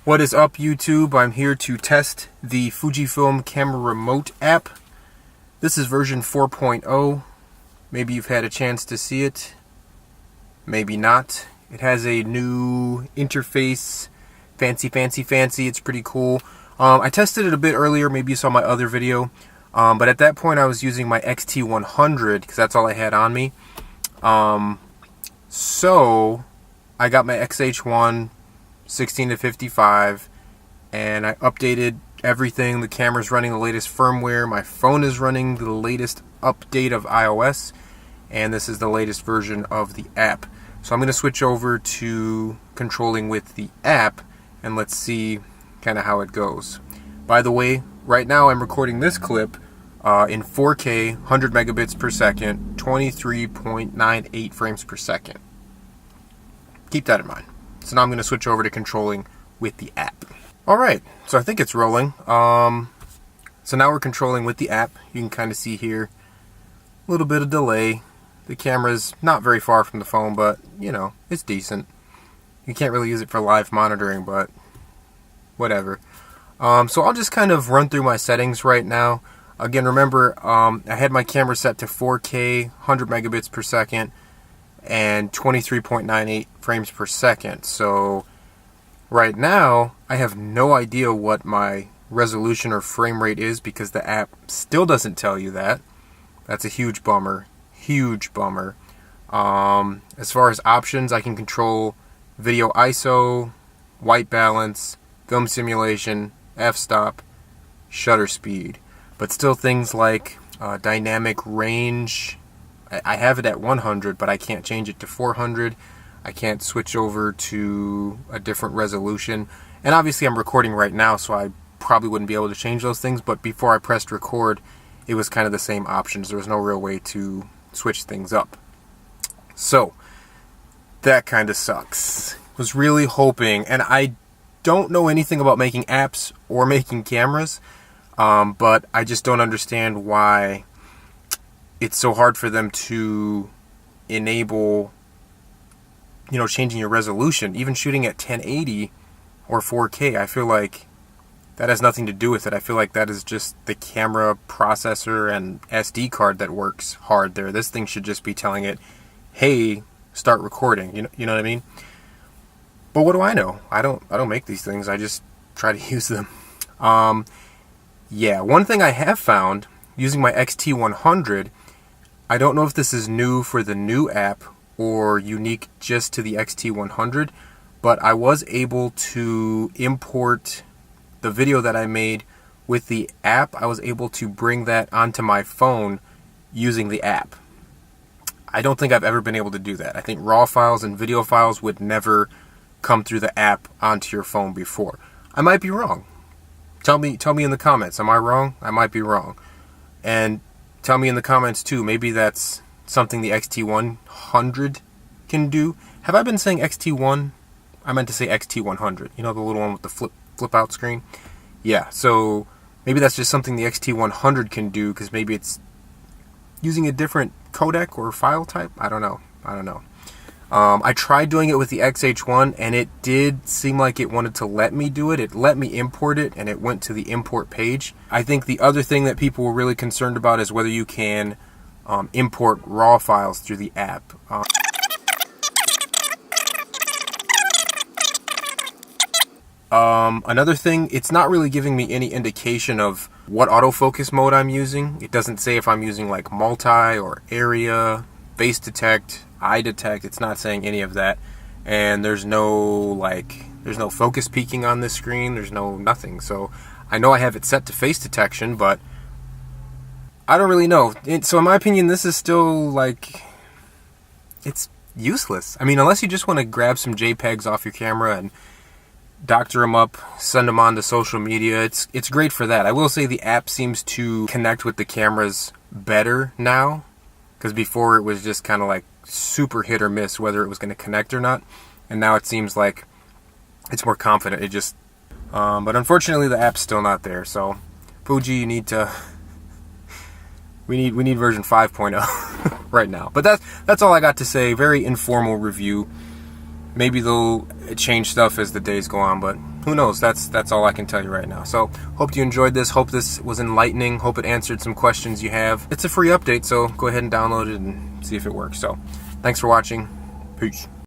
What is up, YouTube? I'm here to test the Fujifilm Camera Remote app. This is version 4.0. Maybe you've had a chance to see it. Maybe not. It has a new interface. Fancy. It's pretty cool. I tested it a bit earlier. Maybe you saw my other video. But at that point I was using my XT100 because that's all I had on me. So I got my XH1 16-55 and I updated everything. The camera's running the latest firmware, my phone is running the latest update of iOS, and this is the latest version of the app. So I'm going to switch over to controlling with the app and let's see kind of how it goes. By the way, right now I'm recording this clip in 4K, 100 megabits per second, 23.98 frames per second. Keep that in mind. So now I'm going to switch over to controlling with the app. Alright, so I think it's rolling. So now we're controlling with the app. You can kind of see here a little bit of delay. The camera's not very far from the phone, but, you know, it's decent. You can't really use it for live monitoring, but whatever. So I'll just kind of run through my settings right now. Again, remember, I had my camera set to 4K, 100 megabits per second, and 23.98 frames per second. So right now I have no idea what my resolution or frame rate is because the app still doesn't tell you that. That's a huge bummer. As far as options, I can control video ISO, white balance, film simulation, f-stop, shutter speed, but still things like dynamic range. I have it at 100, but I can't change it to 400. I can't switch over to a different resolution. And obviously I'm recording right now, so I probably wouldn't be able to change those things, but before I pressed record, it was kind of the same options. There was no real way to switch things up. So, that kind of sucks. Was really hoping, and I don't know anything about making apps or making cameras, but I just don't understand why it's so hard for them to enable, you know, changing your resolution. Even shooting at 1080 or 4K, I feel like that has nothing to do with it. I feel like that is just the camera processor and SD card that works hard there. This thing should just be telling it, hey, start recording. You know what I mean? But what do I know? I don't make these things. I just try to use them. Yeah, one thing I have found using my XT100, I don't know if this is new for the new app or unique just to the XT100, but I was able to import the video that I made with the app. I was able to bring that onto my phone using the app. I don't think I've ever been able to do that. I think RAW files and video files would never come through the app onto your phone before. I might be wrong. Tell me in the comments. Am I wrong? I might be wrong. And tell me in the comments too, maybe that's something the XT100 can do. Have I been saying XT1? I meant to say XT100. You know, the little one with the flip out screen? Yeah, so maybe that's just something the XT100 can do because maybe it's using a different codec or file type. I don't know. I tried doing it with the XH1 and it did seem like it wanted to let me do it. It let me import it and it went to the import page. I think the other thing that people were really concerned about is whether you can import RAW files through the app. Another thing, it's not really giving me any indication of what autofocus mode I'm using. It doesn't say if I'm using like multi or area, face detect, eye detect. It's not saying any of that. And there's no focus peaking on this screen. There's no nothing. So I know I have it set to face detection, but I don't really know. So in my opinion, this is still like, it's useless. I mean, unless you just want to grab some JPEGs off your camera and doctor them up, send them on to social media. It's great for that. I will say the app seems to connect with the cameras better now, because before it was just kind of like super hit or miss whether it was going to connect or not, and now it seems like it's more confident. It just but unfortunately the app's still not there. So Fuji, you need to we need version 5.0 right now. But that's all I got to say. Very informal review. Maybe they'll change stuff as the days go on, but who knows? That's all I can tell you right now. So hope you enjoyed this. Hope this was enlightening. Hope it answered some questions you have. It's a free update, so go ahead and download it and see if it works. So thanks for watching. Peace.